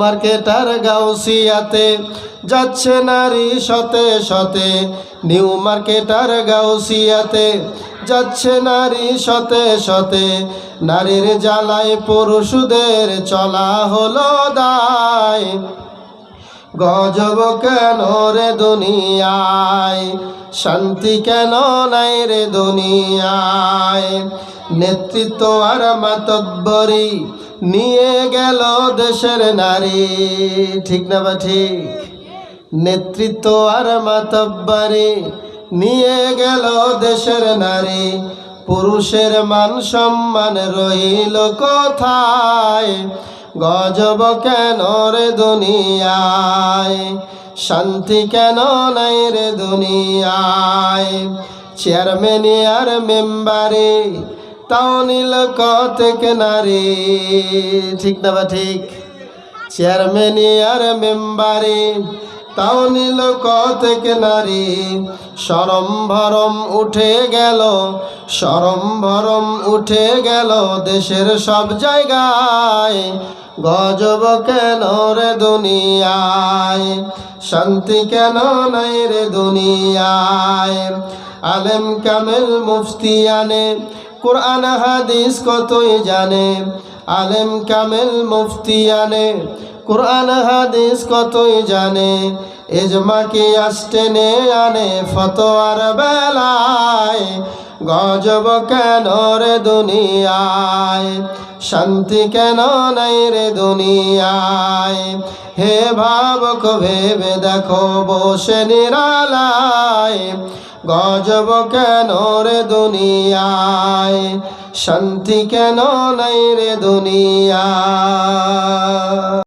Marketer গাউসিয়াতে যাচ্ছে নারী শতে শতে, new marketer গাউসিয়াতে যাচ্ছে নারী শতে শতে, নারীর জ্বালায় পুরুষদের চলা হলো দায়। গজব কেন রে দুনিয়ায়, শান্তি কেন নাই রে দুনিয়ায়। নেতৃত্ব আর মাতব্বরি নিয়ে গেল দেশের নারী, ঠিক না বা ঠিক? নেতৃত্ব আর মাতব্বরি নিয়ে গেল দেশের নারী, পুরুষের মান সম্মান রইল কোথায়। গজব কেন রে দুনিয়ায়, শান্তি কেন নাই রে দুনিয়ায়। চেয়ারম্যান আর মেম্বারে তাও নিল কতক নারী, ঠিক না বা ঠিক? চেয়ারম্যান আর মেম্বারে তাও নিল কতক নারী, শরম ভরম উঠে গেল, শরম ভরম উঠে গেল দেশের সব জায়গায়। গজব কেন রে দুনিয়ায়, শান্তি কেন নাই রে দুনিয়ায়। আলেম কামেল মুফতি আনে কোরআন হাদিস কতই জানে, আলেম কামেল মুফতি আনে কোরআন হাদিস কতই জানে। এজমা কি আস্টেনে আনে ফতোয়ার বেলায়। গজব কেন রে দুনিয়ায়, শান্তি কেন নাই রে দুনিয়ায়। হে ভাবক ভেবে দেখো বসে নিরালায়, গজব কেন রে দুনিয়ায়, শান্তি কেন নাই রে দুনিয়ায়।